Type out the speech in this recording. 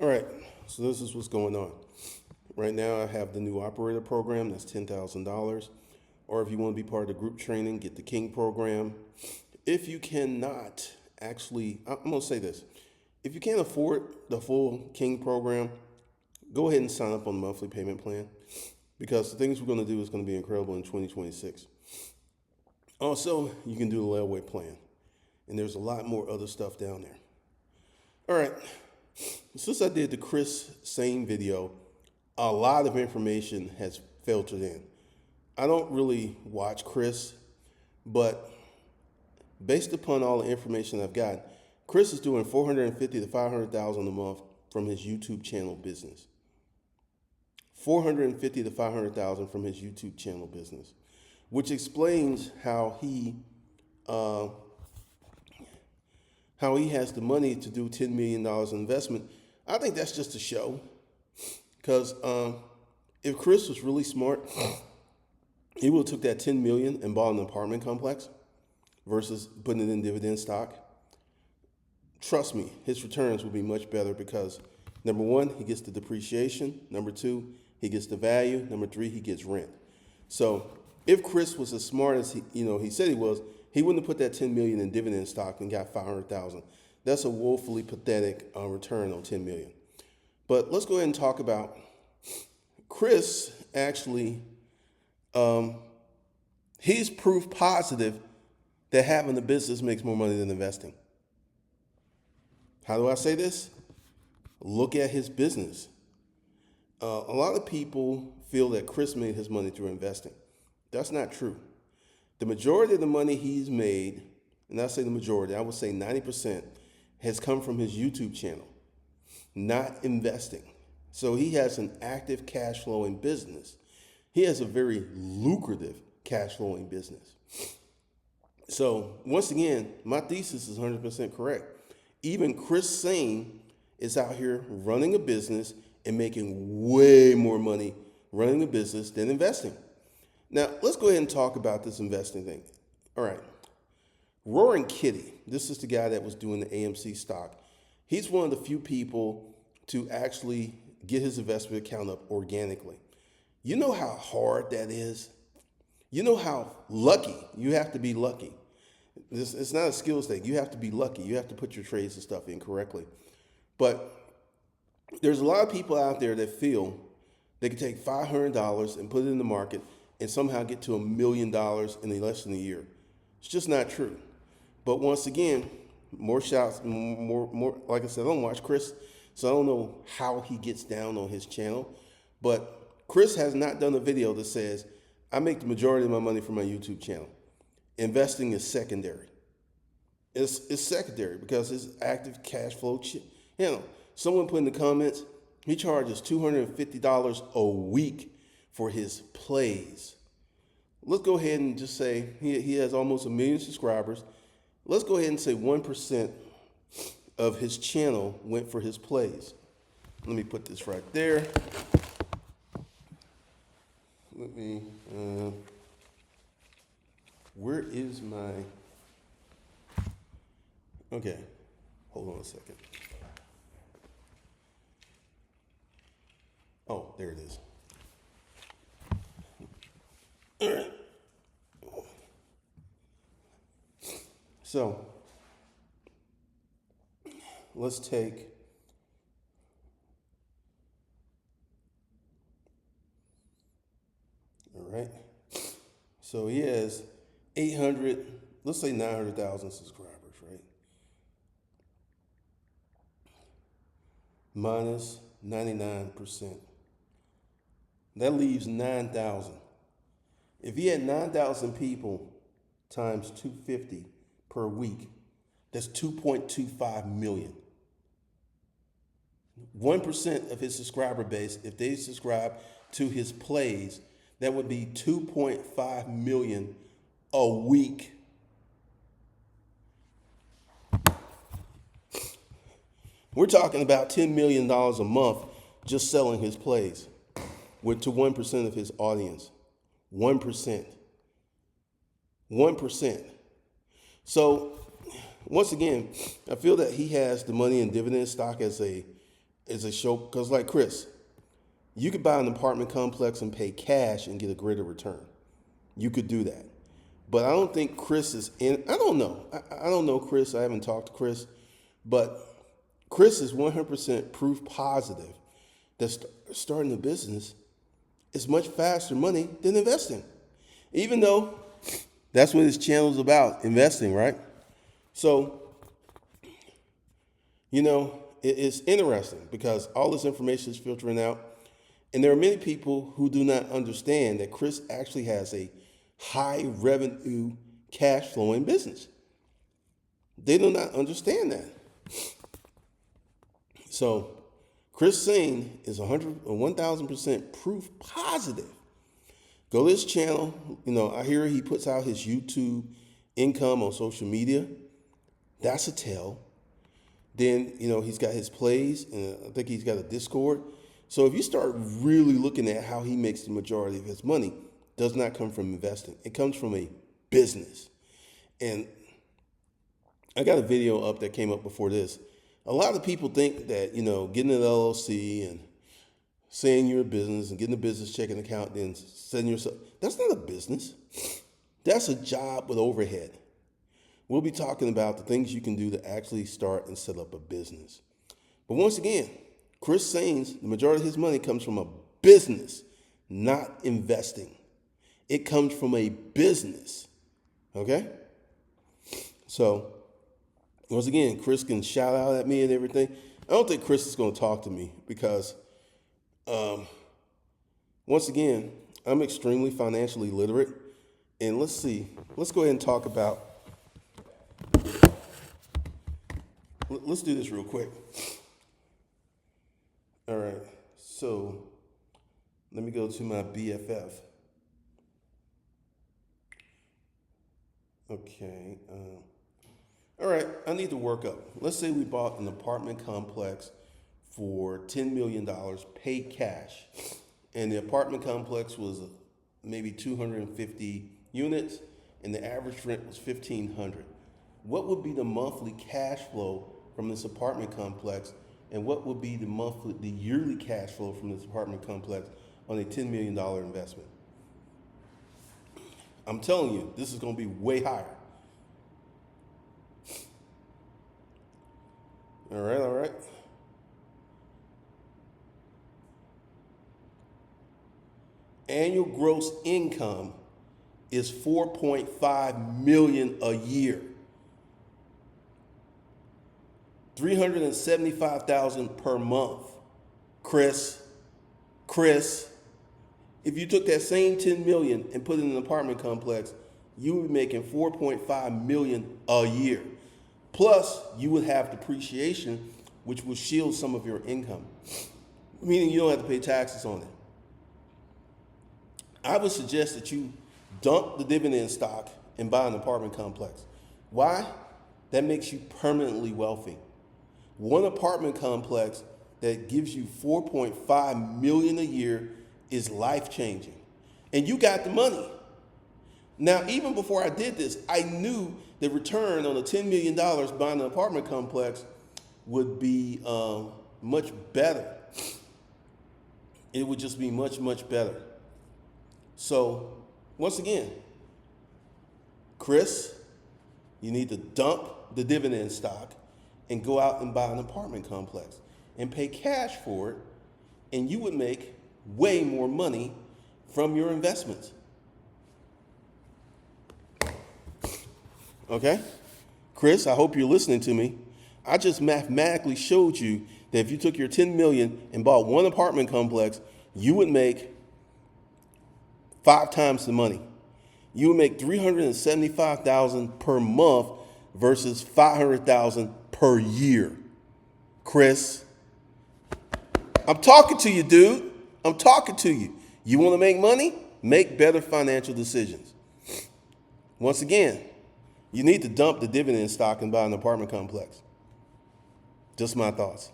All right, so this is what's going on. Right now, I have the new operator program that's $10,000. Or if you want to be part of the group training, get the King program. If you cannot actually, I'm going to say this. If you can't afford the full King program, go ahead and sign up on the monthly payment plan because the things we're going to do is going to be incredible in 2026. Also, you can do the layaway plan, and there's a lot more other stuff down there. All right, since I did the Chris Sain video, a lot of information has filtered in. I don't really watch Chris, but based upon all the information I've got, Chris is doing 450 to 500,000 a month from his YouTube channel business. 450 to 500,000 from his YouTube channel business, which explains how he has the money to do $10 million in investment. I think that's just a show, because if Chris was really smart, he would have took that $10 million and bought an apartment complex versus putting it in dividend stock. Trust me, his returns will be much better because number one, he gets the depreciation. Number two, he gets the value. Number three, he gets rent. So if Chris was as smart as he said he was, he wouldn't have put that $10 million in dividend stock and got 500,000. That's a woefully pathetic return on $10 million. But let's go ahead and talk about Chris. Actually, he's proof positive that having a business makes more money than investing. How do I say this? Look at his business. A lot of people feel that Chris made his money through investing. That's not true. The majority of the money he's made, and I say the majority, I would say 90%, has come from his YouTube channel, not investing. So he has an active cash flowing business. He has a very lucrative cash flowing business. So once again, my thesis is 100% correct. Even Chris Sain is out here running a business and making way more money running a business than investing. Now, let's go ahead and talk about this investing thing. All right. Roaring Kitty, this is the guy that was doing the AMC stock. He's one of the few people to actually get his investment account up organically. You know how hard that is? You know how lucky, you have to be lucky. It's not a skills thing. You have to be lucky. You have to put your trades and stuff in correctly. But there's a lot of people out there that feel they can take $500 and put it in the market and somehow get to $1 million in less than a year. It's just not true. But once again, more shouts, more. Like I said, I don't watch Chris, so I don't know how he gets down on his channel. But Chris has not done a video that says, I make the majority of my money from my YouTube channel. Investing is secondary. It's secondary because it's active cash flow. Someone put in the comments, he charges $250 a week for his plays. Let's go ahead and just say he has almost 1 million subscribers. Let's go ahead and say 1% of his channel went for his plays. Let me put this right there. Let me, where is my, okay, hold on a second. Oh, there it is. All right. So, let's take, all right. So he has 800, let's say 900,000 subscribers, right? Minus 99%. That leaves 9,000. If he had 9,000 people times 250 per week, that's 2.25 million. 1% of his subscriber base, if they subscribe to his plays, that would be 2.5 million a week. We're talking about $10 million a month just selling his plays to 1% of his audience. 1%. 1%. So once again, I feel that he has the money in dividend stock as a is a show because, like Chris, you could buy an apartment complex and pay cash and get a greater return. You could do that. But I don't think Chris is in. I don't know. I don't know Chris. I haven't talked to Chris. But Chris is 100% proof positive that starting a business is much faster money than investing. Even though that's what his channel is about, investing, right? So, it's interesting because all this information is filtering out. And there are many people who do not understand that Chris actually has a high revenue cash flowing business. They do not understand that. So Chris Sain is 1,000% proof positive. Go to his channel. I hear he puts out his YouTube income on social media. That's a tell. Then, he's got his plays, and I think he's got a Discord. So if you start really looking at how he makes the majority of his money, does not come from investing. It comes from a business. And I got a video up that came up before this. A lot of people think that, getting an LLC and saying you're a business and getting a business checking account, then setting yourself, that's not a business. That's a job with overhead. We'll be talking about the things you can do to actually start and set up a business. But once again, Chris Sain's, the majority of his money comes from a business, not investing. It comes from a business, okay? So, once again, Chris can shout out at me and everything. I don't think Chris is going to talk to me because, once again, I'm extremely financially literate. And let's go ahead and talk about, let's do this real quick. All right, so let me go to my BFF. Okay. All right, I need to work up. Let's say we bought an apartment complex for $10 million, paid cash, and the apartment complex was maybe 250 units, and the average rent was $1,500. What would be the monthly cash flow from this apartment complex, and what would be the yearly cash flow from this apartment complex on a $10 million investment? I'm telling you, this is going to be way higher. All right. Annual gross income is $4.5 million a year. $375,000 per month. Chris, if you took that same $10 million and put it in an apartment complex, you would be making $4.5 million a year. Plus, you would have depreciation, which will shield some of your income, meaning you don't have to pay taxes on it. I would suggest that you dump the dividend stock and buy an apartment complex. Why? That makes you permanently wealthy. One apartment complex that gives you $4.5 million a year is life-changing. And you got the money. Now, even before I did this, I knew the return on the $10 million buying an apartment complex would be much better. It would just be much, much better. So, once again, Chris, you need to dump the dividend stock and go out and buy an apartment complex and pay cash for it, and you would make way more money from your investments. Okay? Chris, I hope you're listening to me. I just mathematically showed you that if you took your $10 million and bought one apartment complex, you would make 5 times the money. You would make $375,000 per month versus $500,000 per year. Chris, I'm talking to you, dude. I'm talking to you. You want to make money? Make better financial decisions. Once again, you need to dump the dividend stock and buy an apartment complex. Just my thoughts.